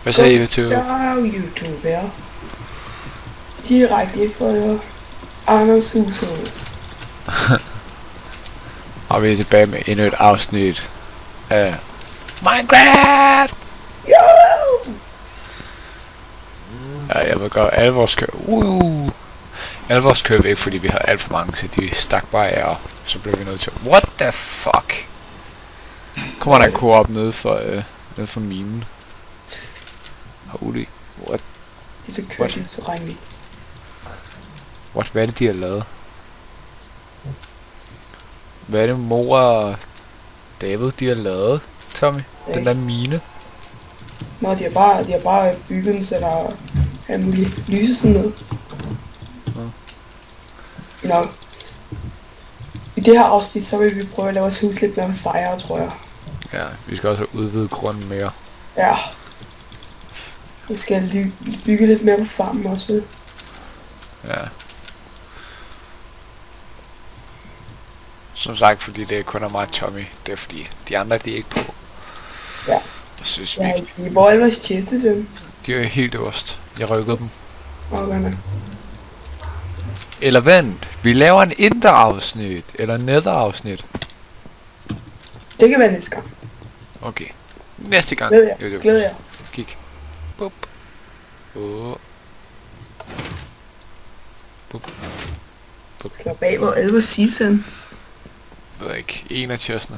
Hvad sagde YouTube? Der er jo YouTube her. Direkte fra Anders Hushoved. Og vi er tilbage med endnu et afsnit af Minecraft! Jo! Ja, jeg vil gøre alle vores køb. Alle vores køb væk, fordi vi har alt for mange, så de stak bare af, og så blev vi nødt til. What the fuck? Kommer der en co-op nede for minen? Holy, what? De der kører lidt så regner vi. What, hvad er det de har lavet? Hvad er det mor og David de har lavet, Tommy? Den der mine? Nå, de har bare bygget den, så der er muligt lyse sådan noget. Nå. I det her afsnit, så vil vi prøve at lave vores hus lidt mere sejere, tror jeg. Ja, vi skal også udvide grunden mere. Ja. Vi skal bygge lidt mere på farmen også, vel? Ja. Som sagt, fordi det kun er meget Tommy. Det er fordi, de andre de er ikke på. Ja. Jeg synes Ja, i hvor alle vores cheste sådan. de er helt øverst. Jeg rykkede dem. Okay. Eller vent, vi laver en interafsnit. Eller netterafsnit. Det kan være næste gang. Okay. Næste gang. Glæder jeg. Kig. Bup. Bup. Bup. Slå bag, hvor alle vores silsen. Jeg ved ikke. En af chestene.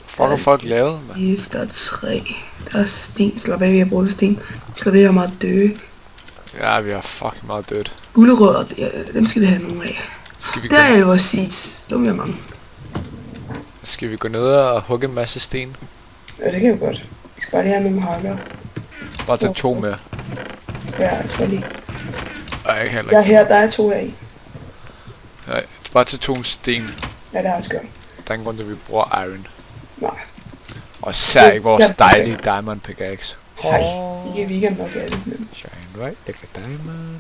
Fuck har folk lavet, mand. Yes, der er 3. Der er sten. Slå bag, vi har brugt sten. Slå bag, vi har meget døde. Ja, vi har fucking meget dødt. Gulerødder, dem skal vi have nogle af. Skal vi Der er alle vores seeds. Dem vi har mange. Skal vi gå ned og hugge en masse sten? Ja, det kan vi godt. Vi skal bare lige have nogle hakker. Bare tage 2 med. Ja, jeg skal lige. Ej, ikke heller Ja, ikke. her, der er 2 her i. Nej, bare tage 2 sten. Ja, det har jeg også gjort. Der er ingen grund til, at vi bruger iron. Nej. Og især ikke vores dejlige diamond pickaxe. Nej, vi kan nok have det, men... Shine right like a diamond.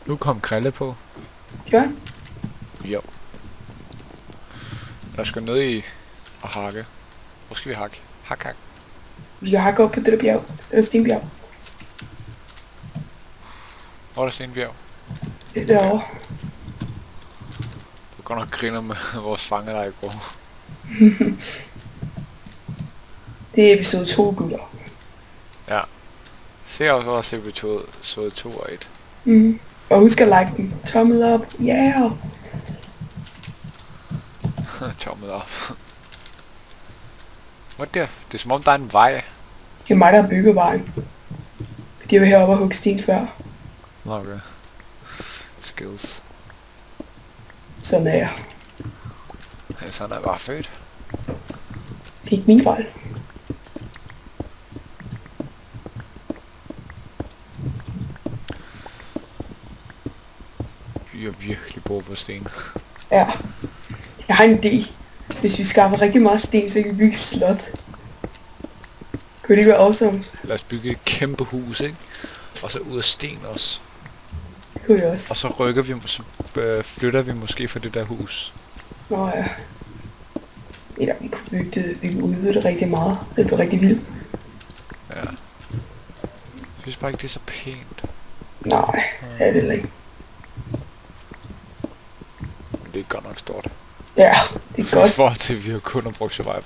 Nu kom Krille på. Ja? Jo. Lad os gå ned i og hakke. Hvor skal vi hakke? Hak. Vi kan hakke op på det der bjerg. Det der stenbjerg. Hvor er der stenbjerg? Det er derovre. Du går nok griner med vores fanger der i går. Det er episode 2, gutter. Ja. Se også episode 2 og 1. Og husk at like den. Tommel op. Yeah! Tommel op. What the? Det er som om der er en vej. Det er mig, der har bygget vejen. De var heroppe og hugge sten før. Okay. Skills. Sådan er jeg. Ja, sådan er bare født. Det er ikke min fejl. Vi har virkelig brug for sten. Ja. Jeg har en idé. Hvis vi skaffer rigtig meget sten, så kan vi bygge et slot. Kunne det ikke være awesome? Lad os bygge et kæmpe hus, ikke? Og så ud af sten også. Det kunne jeg også. Og så flytter vi måske fra det der hus. Nå ja. Eller vi kunne bygge det, vi kunne udvide det rigtig meget, så det blev rigtig vildt. Ja. Jeg synes bare ikke det er så pænt. Nej, det er det ikke. Men det er godt nok stort. Ja, det er godt. I forhold til at vi har kun brugt survival.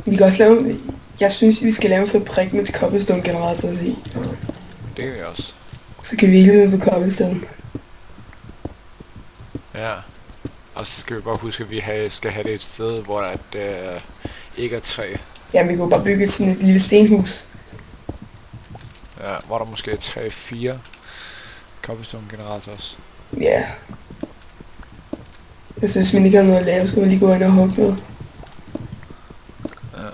Vi kan også lave, jeg synes vi skal lave en fabrik med cobblestone generator at sige. Det kan vi også. Så kan vi hele tiden få cobblestone. Ja. Og så skal vi bare huske, at vi skal have det et sted, hvor der ikke er træ. Ja, vi kunne bare bygge sådan et lille stenhus. Ja, hvor der måske er 3-4 cobblestone generators. Ja. Jeg synes, man ikke har noget at lave, så skulle man lige gå ind og hugge noget. Ja.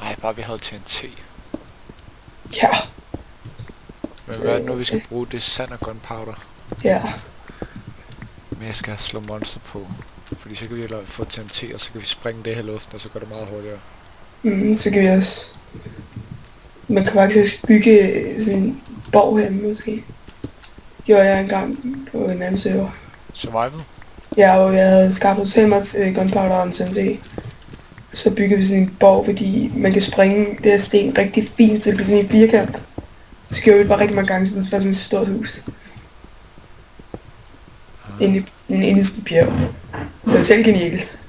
Ej, bare vi havde TNT. Ja. Men hvad er det nu, vi skal bruge? Det er sand og gunpowder. Ja. Men jeg skal slå monster på. Fordi så kan vi få TNT, og så kan vi springe det her luft, og så går det meget hurtigere. Så kan vi også Man kan faktisk bygge sådan en borg her måske. Det gjorde jeg engang på en anden server. Survival? Ja, og jeg havde skaffet totalt meget gunpowder og en sensei. Så byggede vi sådan en borg, fordi man kan springe det her sten rigtig fint til at blive sådan en firkant. Så gjorde vi det bare rigtig mange gange, så det var sådan et stort hus. Inde i sådan en bjerg. Det var selv genialt.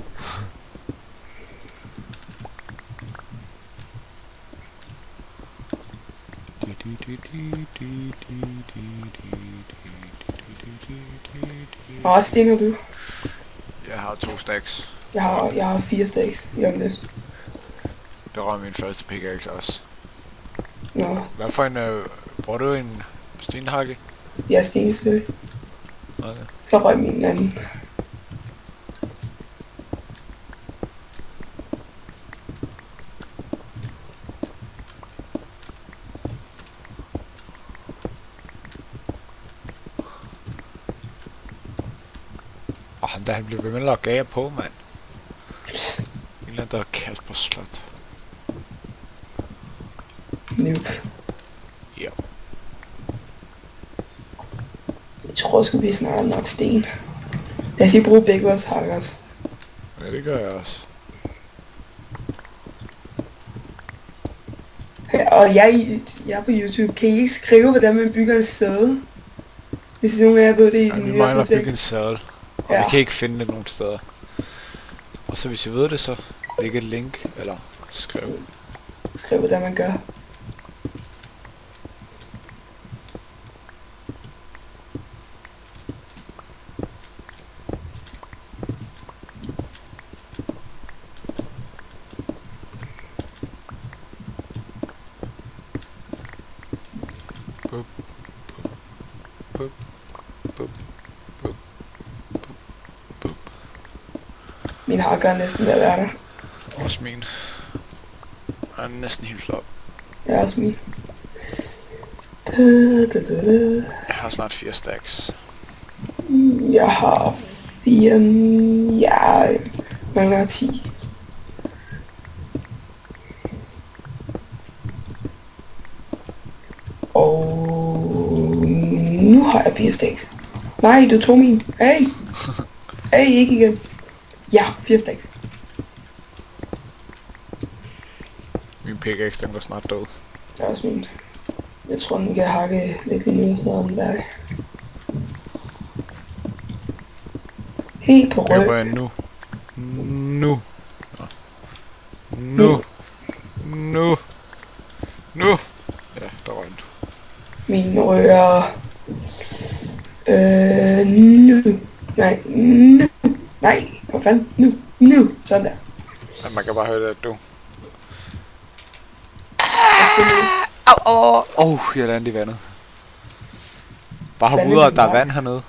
Hvor meget sten har du? Jeg har 2 stacks. Jeg har 4 stacks i omlæs. Det var min første pickaxe også. Nå, Hvad for en, bruger du en stenhakke? jeg er stenspil. Okay. Så røg min anden. Ham der, han blev ved med at logge af på, mand. En eller anden, der er Kasper Slot. Nope. Ja. Jeg tror sgu vi snart er nok sten. Lad os lige bruge begge vores hakkers. Ja, det gør jeg også. Og jeg er på YouTube. Kan I ikke skrive, hvordan man bygger en sæde? Hvis nogen af jer ved det i Ja, den vi nye mangler at bygge update. en sadel. Og Ja. vi kan ikke finde det nogen steder. Og så hvis I ved det, så læg et link, eller skriv. Skriv, hvordan man gør. Bup, bup, bup, bup, bup, bup. Min hakker er næsten ved at være der. Også min. Han er næsten helt flot. Jeg er også min. Jeg har snart 4 stacks. Jeg har 4... Ja, jeg mangler 10. Og nu har jeg 4 stacks. Nej, du tog min. Hey! Hey, ikke igen. Ja, 4 stacks. Min pickaxe, den var snart død. Det er også min. Jeg tror, den kan hakke lidt ned, så er den der. Helt på Jeg rød. rører nu. Nu. Nå. Nu. Nu. Nu. Ja, der røg den. Min rører... Nu. Nej, nu. Nej, hvor fanden? Nu. Sådan der. Ja, man kan bare høre det, at du... Jeg skal nu. Jeg landede i vandet. Bare hop Landede ud, du og der er bare? vand hernede.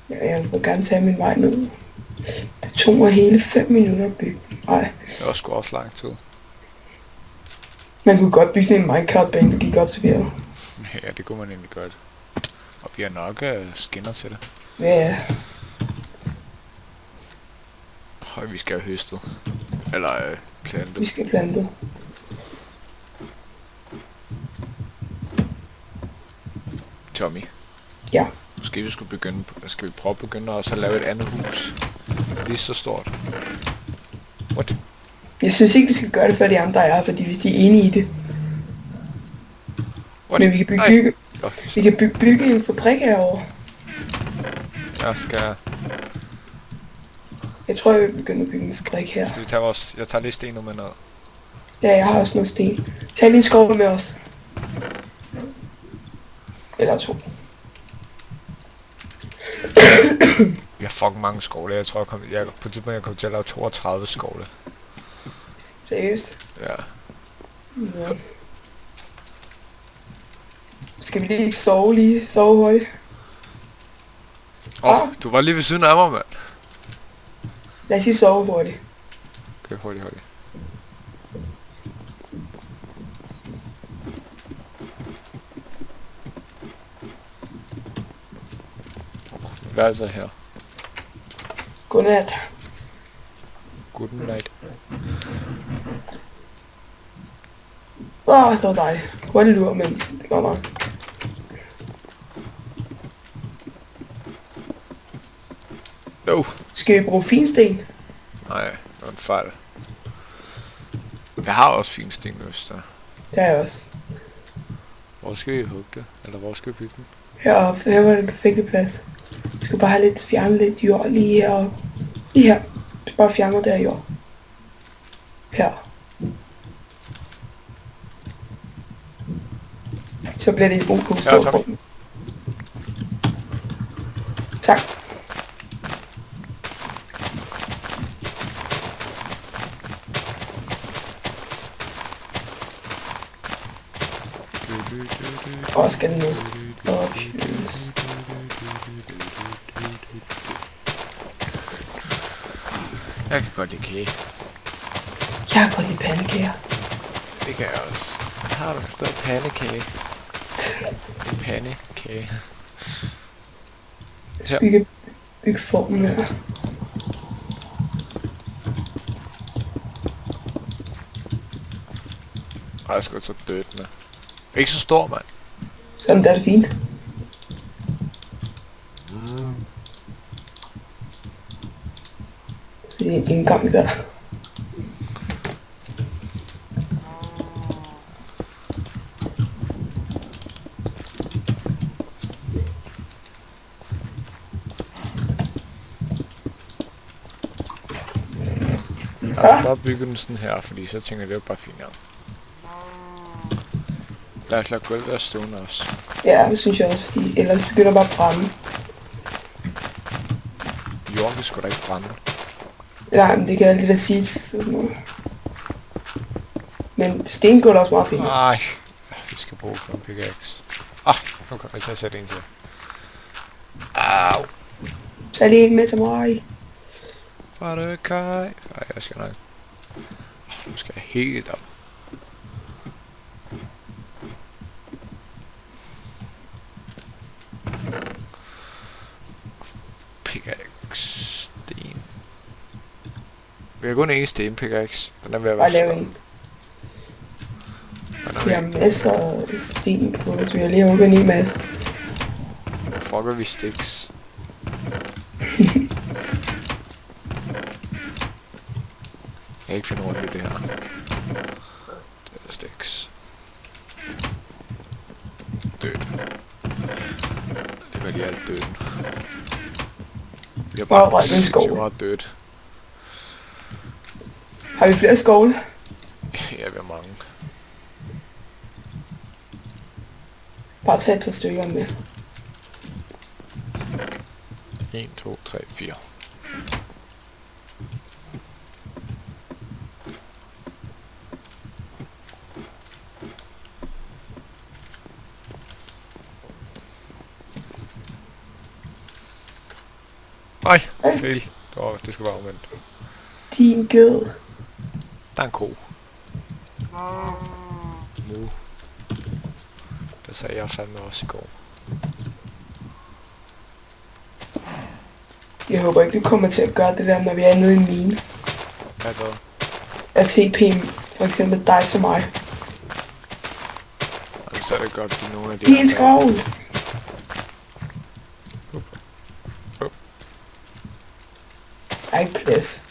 Ja, jeg vil gerne tage min vej ned. Det tog mig hele 5 minutter at bygge. Nej, Det var sgu også lang tid. man kunne godt bygge sådan en Minecraft-bane, der gik op til bjerget. Ja, det kunne man egentlig godt. Og vi har nok skinner til det. Ja, Og vi skal have høstet. Eller vi plantet. skal plante. Tommy. Ja. Måske vi skulle begynde, skal vi prøve at begynde også at lave et andet hus. Lige så stort. What? Jeg synes ikke, vi skal gøre det, før de andre er her, fordi hvis de er enige i det. What? Men vi kan Nej. bygge, Jo, vi kan bygge en fabrik herovre. jeg skal Jeg tror, jeg vil begynde at bygge en fabrik her. vi tage vores... Jeg tager lige stenet med ned. Ja, jeg har også noget sten. Tag lige en skovl med os. Eller 2. Vi har fucking mange skovle. Jeg tror, på det tidspunkt jeg kommer til at lave 32 skovle. Seriøst. Ja. Ja. Skal vi lige sove højt? Du var lige ved siden af mig, mand. Lad os lige sove hurtigt. Okay, hurtigt. Hvad er altså her? Godnat. Good night. så var dig. Hurtigt lur, men det går nok. No. Skal vi bruge finsten? Nej, det var en fejl. Jeg har også finsten øst der. Det har jeg også. Hvor skal vi hugge det? Eller hvor skal vi bygge den? Heroppe, her var den perfekte plads. Vi skal bare have lidt, fjerne lidt jord lige her. Lige her. Vi skal bare fjerne der jord. Her. Så bliver det et OK stort tak. rum. Tak. Og skal den nu. Options. Jeg kan godt lide kage. Jeg kan godt lide pandekager. Det kan jeg også. Har du stadig pandekage? En pandekage. Jeg skal bygge formen her. Ej, jeg skal så dødt med. Ikke så stor, mand. Sådan der er det fint. Så det er en indgang der. Jeg skal bygge den sådan her, fordi så tænker jeg, det er bare fint, ja. Lad os lade gulvet være stående også. Ja, det synes jeg også, fordi ellers begynder bare at brænde. Jorden vil sgu da ikke brænde. Nej, men det kan alle de der seeds og sådan noget. Men stengulv er også meget fint. Nej, vi skal bruge for en pickaxe. Nu kan jeg til at sætte en til. Au! Så er det ikke med til mig. Var det Kai? Nej, jeg skal nok. Nu skal jeg helt op. Pickaxe. Sten. Vi har kun en sten pickaxe. Den er ved at Bare være lave en. slået. Vi har masser af sten på, så vi har lige hugget en hel masse. Fucker vi sticks. Jeg kan ikke finde rundt i det her. Det er sticks. Død. Det var lige alt døden. Jeg Bare røg med en skov. bare dødt. Har vi flere skovle? Ja, vi har mange. Bare tag et par stykker med. 1, 2, 3, 4. Nej, fejl. Det skal være omvendt. Din ged. Der er en ko. Nu. Det sagde jeg fandme også i går. Jeg håber ikke, du kommer til at gøre det der, når vi er nede i en mine. Hvad er det? At TP for eksempel dig til mig. Og så er det godt, at nogle af de... Din skov! Der er ikke plads.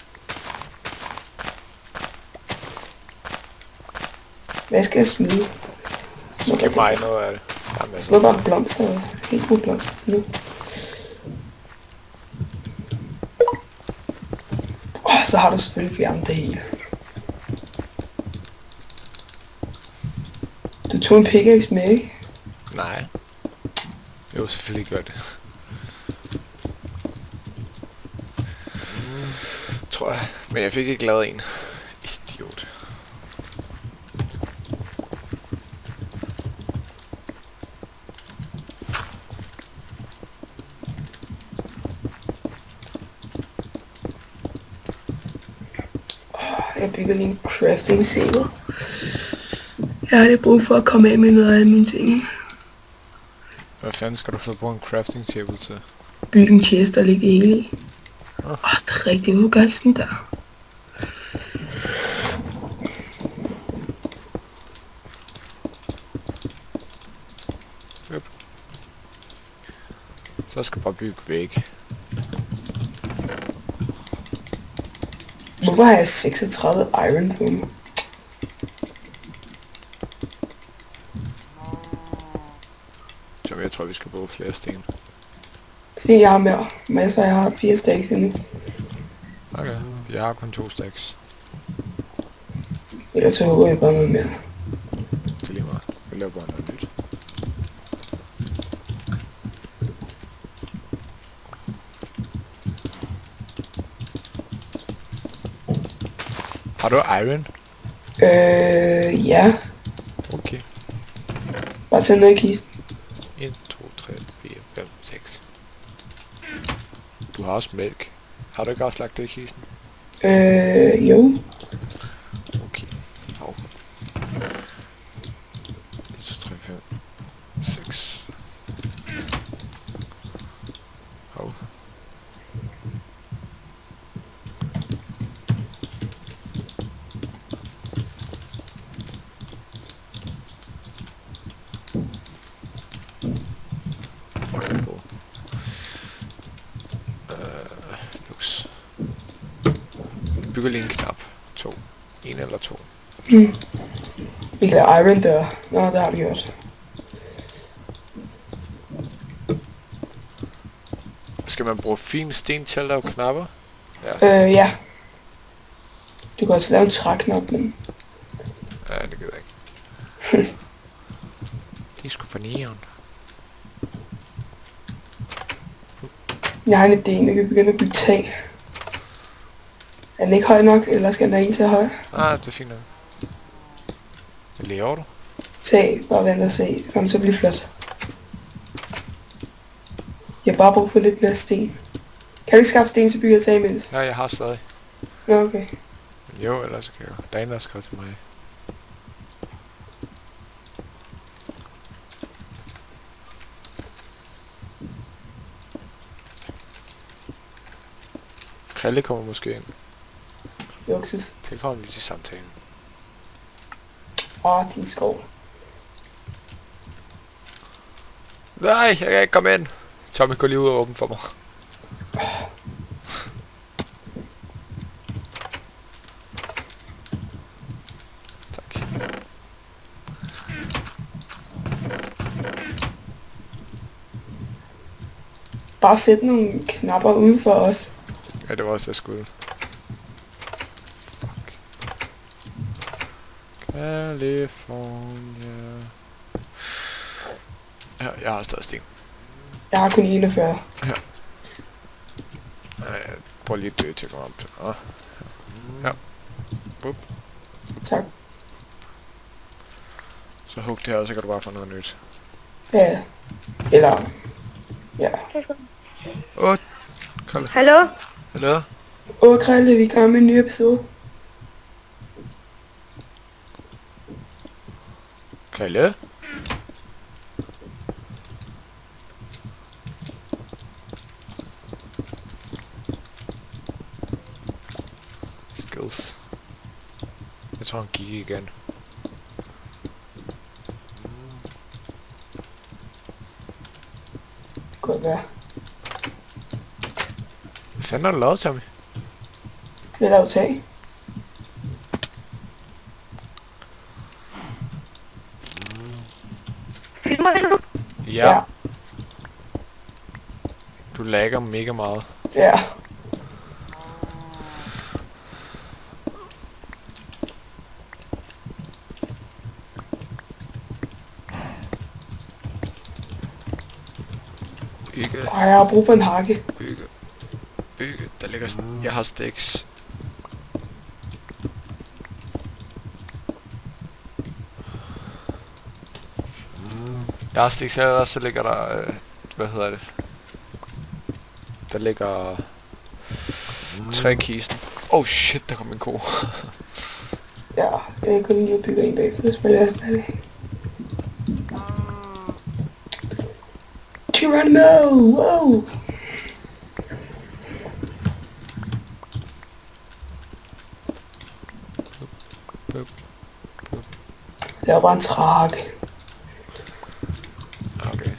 Hvad skal jeg smide? Giv mig noget af det. Jamen, Smid bare blomster. Helt gode blomster til nu. Så har du selvfølgelig fjernet det hele. Du tog en pickaxe med, ikke? nej. Jo, selvfølgelig gør det. Tror jeg. Men jeg fik ikke lavet en. Idiot. Jeg bygger lige en crafting table. Jeg har lige brug for at komme af med noget af mine ting. Hvad fanden skal du så bruge en crafting table til? Bygge en chest og lægge det hele i. Det er rigtig godt sådan der. Så skal jeg bare bygge væg. Hvorfor har jeg 36 iron på mig? Så jeg tror, vi skal bruge flere sten. Se, jeg har mere. Masser, jeg har 4 stacks endnu. Okay, jeg har kun 2 stacks. Ellers så håber jeg bare noget mere. Det er lige meget. Jeg laver bare noget nyt. Har du iron? Ja. Okay. Bare tag noget i kisten. 1, 2, 3, 4, 5, 6. Du har også mælk. Har du ikke også lagt det i kisten? Jo. Okay. Hov. 1, 2, 3, 5, 6. Hov. Lux. Bygger lige en knap. 2. 1 eller 2. Vi kan lave iron dør. Nå, det har vi gjort. Skal man bruge fin sten til at lave knapper? Ja. Ja. Du kan også lave en træknap, men... Ja, det gider jeg ikke. Det er sgu for neon. Jeg har en idé, jeg kan begynde at bygge tag. Er den ikke høj nok, eller skal den have en til høj? Ah, det er fint nok. Hvad laver du? Tag, bare vent og se. Det kommer til at blive flot. Jeg har bare brug for lidt mere sten. Kan du ikke skaffe sten til at bygge et tag imens? Ja, jeg har stadig. Nå, okay. Jo, ellers kan jeg. Der er en, der skrev til mig. Krille kommer måske ind. Luksus. Tilføjer vi til samtalen. Din skov. Nej, jeg kan ikke komme ind. Tommy, gå lige ud og åbne for mig. Tak. Bare sæt nogle knapper ude for os. Ja, det var også det, jeg skulle. Fuck. California. Ja, jeg har stadig sten. Jeg har kun 41. Ja. Jeg prøver lige at dø til at komme op til. Ja. Bup. Tak. Så hug det her, og så kan du bare få noget nyt. Ja. Eller... Ja. Åh, Krille. Hallo? Hallo? Krille, vi kommer med en ny episode. Krille? Skills. Jeg tror han gik igen. Det kunne godt være. Hvad fanden har du lavet, Tommy? Vi har lavet tag. Filmer du? Ja. Du lagger mega meget. Ja. Bygge, Jeg har brug for en hakke. bygge, bygge. Der ligger sådan... Jeg har sticks. Jeg har sticks her, og så ligger der... hvad hedder det? Der ligger... 3 kisten. Oh shit, der kom en ko. Ja, jeg kunne lige bygge en bagefter, så bliver jeg færdig. Geronimo! Wow! Lav bare en træk. Okay.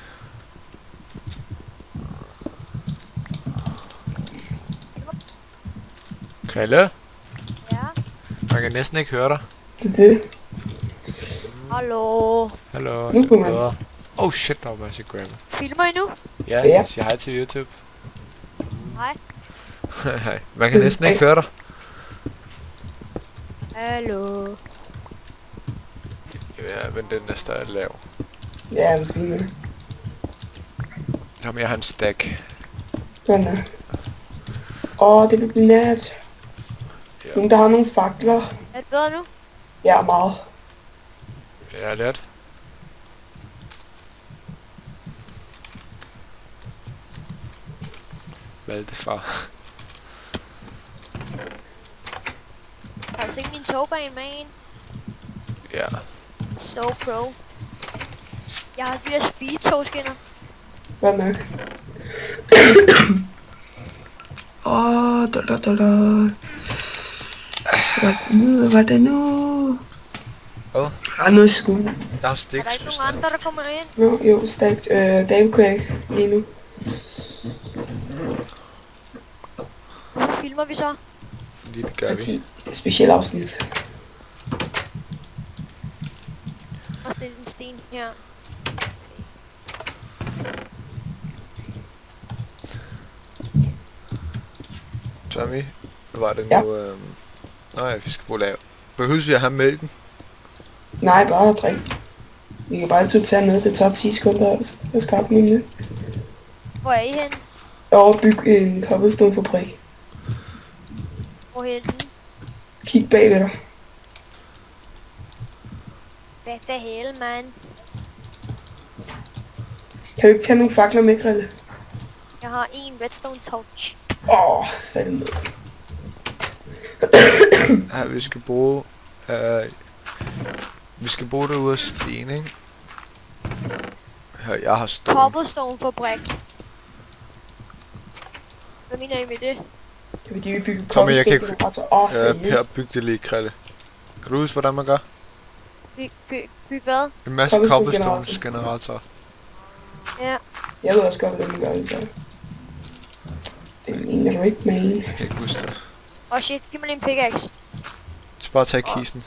Krille, Ja. man kan næsten ikke høre dig. Det er det. Hallo. Hallo, Nu kunne man. bedre. Oh shit, der var bare sig gravel. Filmer I nu? Ja, Ja. sig hej til YouTube. Hej. Hej. Man kan næsten ikke høre dig. Hallo. Ja, men den er stadig lav. Ja, men fint. med. Kom, jeg har en stack. Sådan der. Det vil blive nært. Ja. Nogen, der har nogle fakler. Er det bedre nu? Ja, meget. Jeg har lært. Hvad er det far? Har du set min togbane med en? Ja. So pro. Jeg har de der speed-togskinner. Hvad nok? Hvad er det nu? Åh, Der er noget skud. der er Er sticks. der ikke nogen andre, der kommer ind? Nå, jo, stærkt. David kunne jeg ikke lige nu. Hvorfor filmer vi så? Fordi det gør vi. Fordi specielt afsnit. Og stille en sten her. Tommy, hvad var det Ja. nu? Nej, vi skal bruge lave. Behøver vi at have mælken? Nej, bare at drikke. Vi kan bare altid tage noget. Det tager 10 sekunder at skaffe min. Hvor er I henne? Og bygge en cobblestone-fabrik. Hvorhenne? Kig bagved dig. Hvad the hell, man? Kan du ikke tage nogle fakler med, Grille? Jeg har en redstone torch. Fandme. Ja, vi skal bruge... vi skal bruge det ud af sten, ikke? Her, jeg har stone. Cobblestone-fabrik. Hvad mener I med det? Det vil de bygge Tommy, jeg kan ikke- cobblestone-generator. Per, Seriøst. byg det lige, Krille. Kan du huske, hvordan man gør? Byg hvad? En masse Cobblestone cobblestones generator. Ja. Jeg ved også godt, hvordan man gør det, så. Det mener du ikke, man. Jeg kan ikke huske det. Shit, giv mig lige en pickaxe. Så bare tage kisten.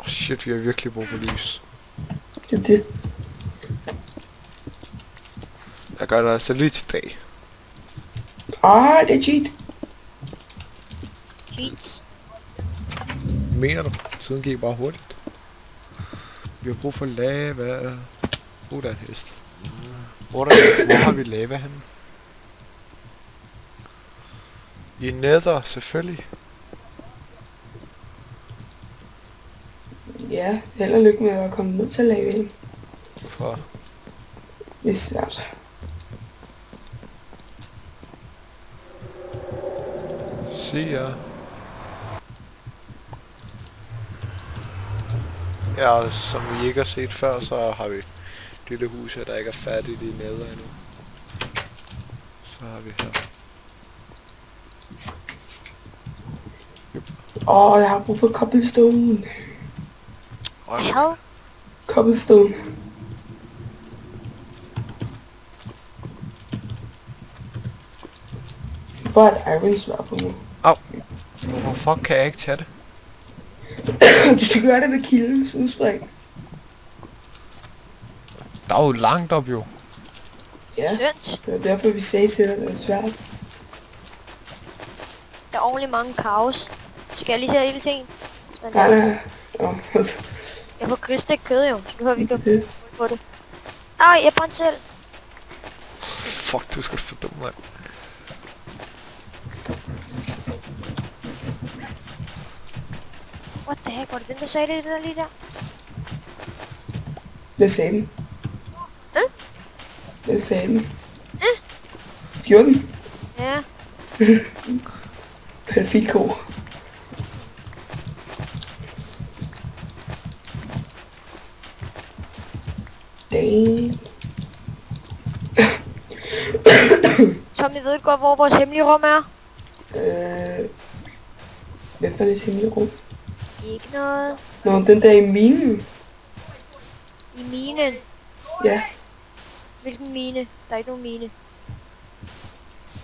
Shit, vi har virkelig brug for lys. Det er det. Jeg gør det altså lige til dag. Det er cheat. Cheats. Mener du? Tiden gik bare hurtigt. Vi har brug for lava. Der er en hest. Hvor har vi lava henne? I nether, selvfølgelig. Ja, held og lykke med at komme ned til lavaen. For Det er svært. se jer. Ja, som vi ikke har set før, så har vi dette hus her, der ikke er færdigt i nether endnu. Så har vi her. Jeg har brug for cobblestone. Hvad? Cobblestone. Hvor er et iron svær på nu? Hvorfor kan jeg ikke tage det? Du skal gøre det ved kildens udspring. Der er jo langt op jo. Ja, Synd. det var derfor vi sagde til dig, at det er svært. Der er ordentligt mange kaos. Skal jeg lige sætte hele ting? Sådan Nej, der. nej. Jeg får gristegt kød jo, så behøver vi ikke at Det. på det. Ej, jeg brændte selv. Fuck, du skal for dum, mand. What the heck, var det den, der sagde det der lige der? Hvad sagde den? Hm? Hvad sagde den? Gjorde den? Ja. Pædofilko. Damn. Tommy ved godt, hvor vores hemmelige rum er. Hvad for et hemmeligt rum? Ikke noget. Nå, den der i minen. I minen. Ja. Hvilken mine? Der er ikke nogen mine.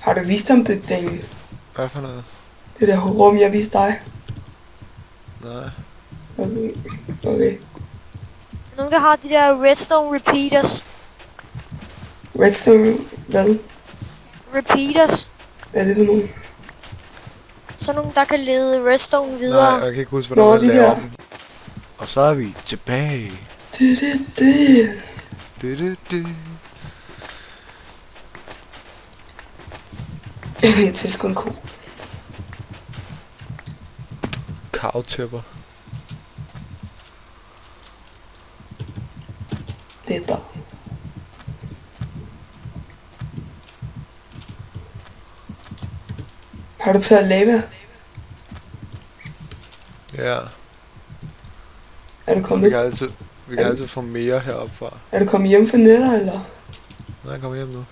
Har du vist om det, Daniel? Hvad for noget? Det der rum, jeg viste dig. Nej. Okay. Okay. Nogen, der har de der redstone repeaters. Redstone, hvad? Repeaters. Hvad er det for nogen? Sådan nogle, der kan lede redstone videre. Nej, jeg kan ikke huske, hvordan Nå, man de laver der. dem. Og så er vi tilbage. Det. Du. Jeg tæsker en ko. Kavtæpper. Det er der. Har du taget lava? Ja. Er du Vi kommet, kan altid få mere heroppe fra. er du kommet hjem fra netter, eller? Nej, kom hjem nu.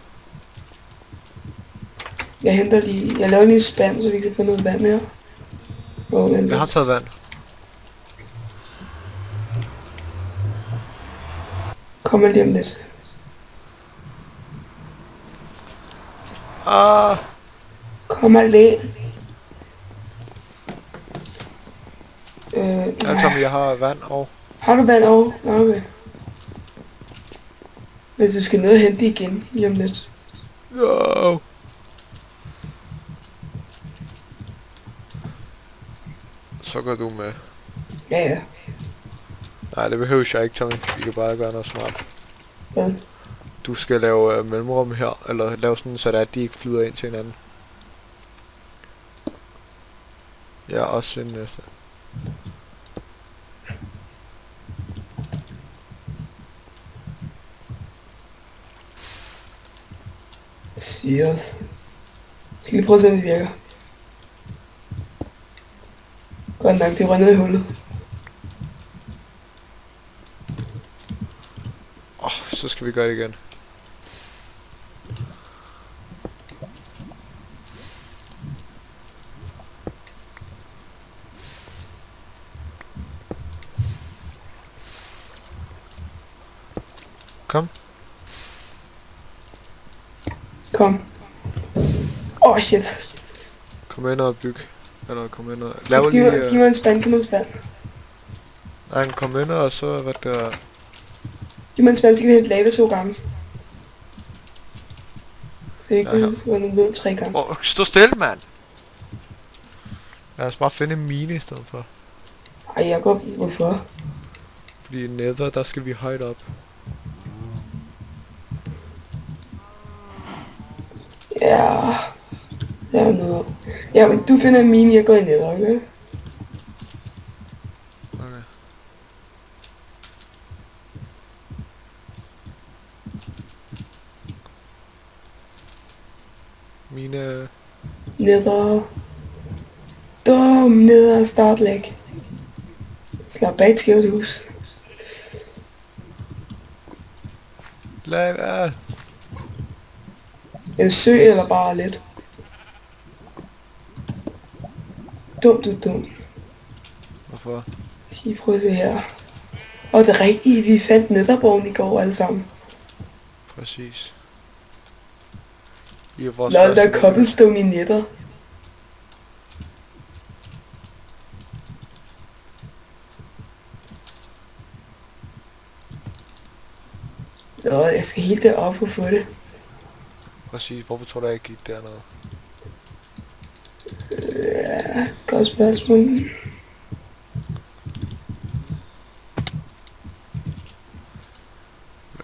Jeg henter lige, jeg laver lige en spand, så vi kan få noget vand her. Jeg har taget vand. Kommer lige om lidt. Ah! Kommer lige. Altså, jeg har vand og... Har du vand over? Nå, okay. Men du skal ned og hente det igen lige om lidt. No. Så går du med. Ja. Nej, det behøver jeg ikke, Tommy. Vi kan bare gøre noget smart. Hvad? Du skal lave mellemrum her, eller lave sådan, så det er, at de ikke flyder ind til hinanden. Ja, også den næste. Siger. Skal lige prøve at se, om det virker. Godt nok, det røg ned i hullet. Så skal vi gøre det igen. Kom. Kom. Shit. Kom ind og byg. Eller kom ind og... Lav Giv lige... mig en spand, giv mig en spand. Nej, kom ind og så... Hvad der... Giv mig en spand, så kan vi hente lava 2 gange. Så jeg Ja, kan gå ned 3 gange. Stå stille, mand! Lad os bare finde en mine i stedet for. Ej, jeg går... Hvorfor? Fordi i nether, der skal vi højt op. Ja... Der er noget... Ja, men du finder en mine, jeg går i nether, okay? Okay. Mine... Nether... Nether startlæg. Slap bag et skævt hus. Lava! En sø eller bare lidt? Dum. Hvorfor? Lige prøv at se her. Og det rigtige, vi fandt netherborgen i går alle sammen. Præcis. Vi er vores Lol, der er første- cobblestone i nether. Nå, jeg skal helt derop og få det. Præcis, hvorfor tror du, jeg gik dernede? Ja, godt spørgsmål.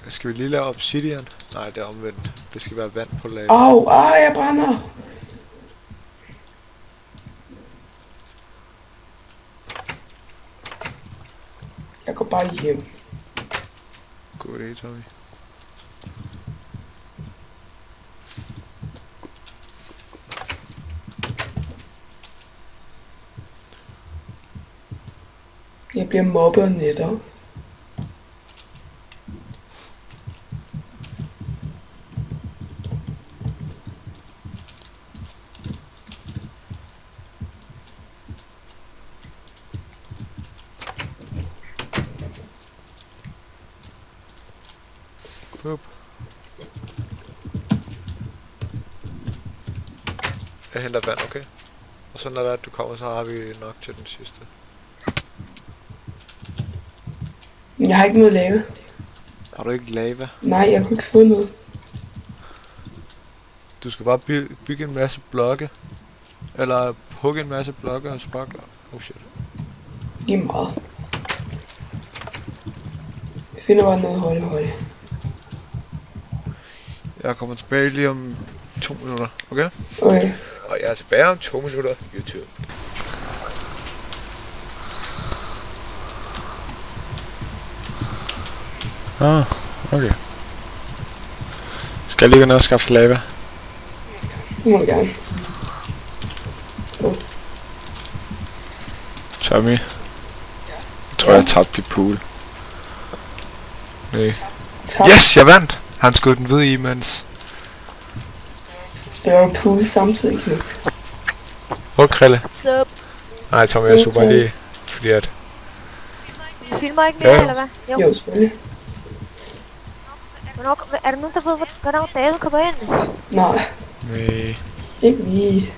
Skal vi lige lave obsidian? Nej, det er omvendt. Det skal være vand på lava. Au, jeg brænder. Jeg går bare hjem. God idé, Tommy. Jeg bliver mobbet af netter. Boop. Jeg henter vand, okay? Og så når der du kommer, så har vi nok til den sidste. Jeg har ikke noget lave. Har du ikke lava? Nej, jeg kunne ikke få noget. Du skal bare bygge en masse blokke. Eller hugge en masse blokke og sparke. Oh shit. Lige meget. Jeg finder bare noget højde. Jeg kommer tilbage lige om 2 minutter, okay? Okay. Og jeg er tilbage om 2 minutter YouTube. Ah, okay. Skal jeg lige gå ned og skaffe lava? Det må du gerne. Tommy. Jeg tror, jeg tabte i pool. Nej. Tak. Yes, jeg vandt! Han skød den ved i, mens... Spørger pool samtidig knægt. Hvor Krille? Sup. Nej, Tommy, jeg så bare lige, fordi at... Du filmer ikke mere, Ja. eller hvad? Jo, selvfølgelig. Hvornår, er der nogen, der ved, hvornår David kommer ind? Nej, Nej. ikke lige.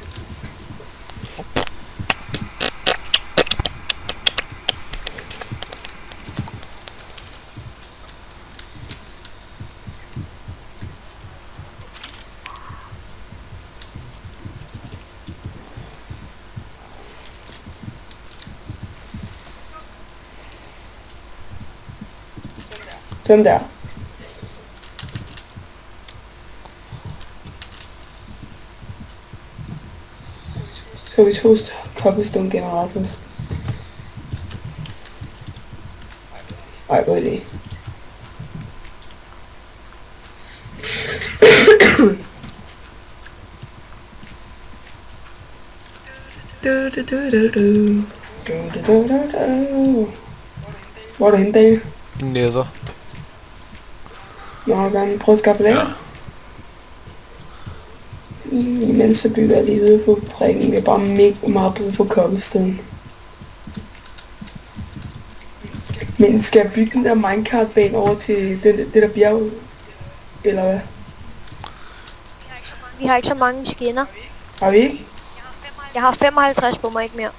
Sådan der. Så vi to cobblestone generators. Ej, hvor er det? Hvor er du henne, Daniel? Nether. Nå, jeg gerne prøve at skaffe lager. Imens så bygger jeg lige videre for prikken. Vi har bare mega meget brug for cobblestone. Men skal jeg bygge den der minecart-bane over til det der bjerg? Eller hvad? Vi har ikke så mange skinner. Har vi ikke? Jeg har 55 på mig, ikke mere.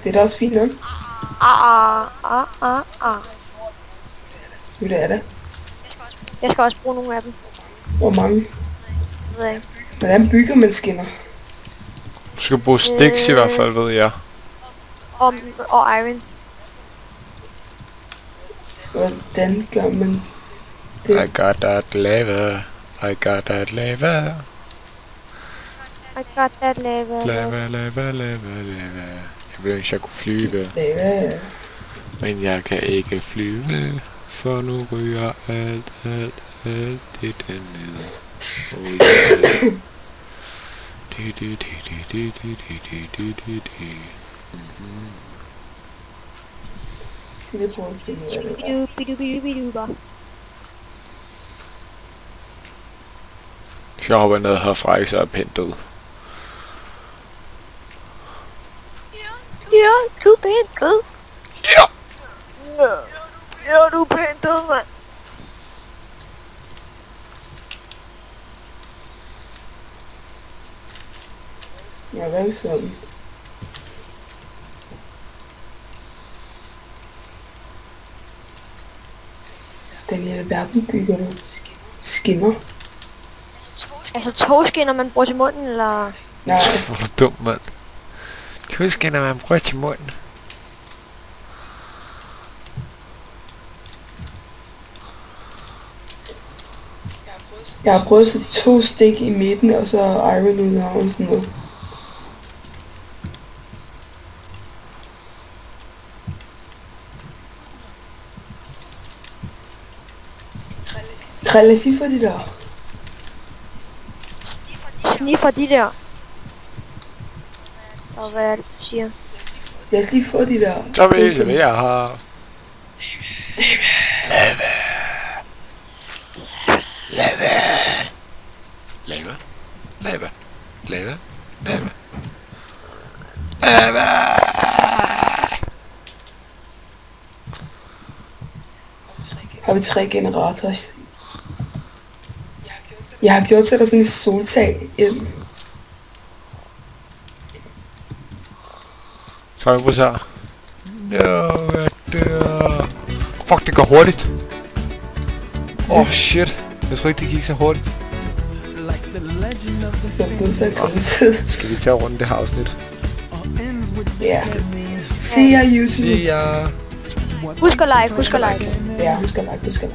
Det er da også fint nok. Jo, det er det. Jeg skal også bruge nogle af dem. Hvor mange? Det ved jeg ikke. Hvordan bygger man skinner? Du skal bruge sticks i hvert fald, ved jeg. Og iron. Hvordan gør man I det? got that lava. I got that lava. I got that lava. Lava. Jeg ville ønske, jeg kunne flyve. Lava. Men jeg kan ikke flyve. For nu ryger alt det dernede. Oh yeah. Mhm. Skal vi prøve at finde ud af det? Bidu. Hvis jeg hopper ned herfra, så er jeg pænt død. Ja, du er pænt død. Ja! Ja, du er pænt død, mand. Ja, hvad sådan? Daniel, verden bygger du? Skinner? Altså togskinner, man bruger til munden, eller... Nej, Hvor er du dum, mand. Husk, når man bruger til munden. jeg har prøvet at sætte 2 stik i midten, og så iron ud og sådan noget. Krille, sig for de der. Sniffer de der. Og hvad er det, du siger? Lad os lige få de der. Så ved jeg har... Lava. Har vi 3 generators? Jeg har gjort til der sådan et soltag ind. Før vi bruger her. No, jeg dør. Fuck, det går hurtigt. Oh shit. Jeg tror ikke, det gik så hurtigt. Jeg ved så ikke, Skal vi tage rundt det her afsnit? Ja. See ya, YouTube. See ya. Husk at like, husk at like. Ja, husk at like.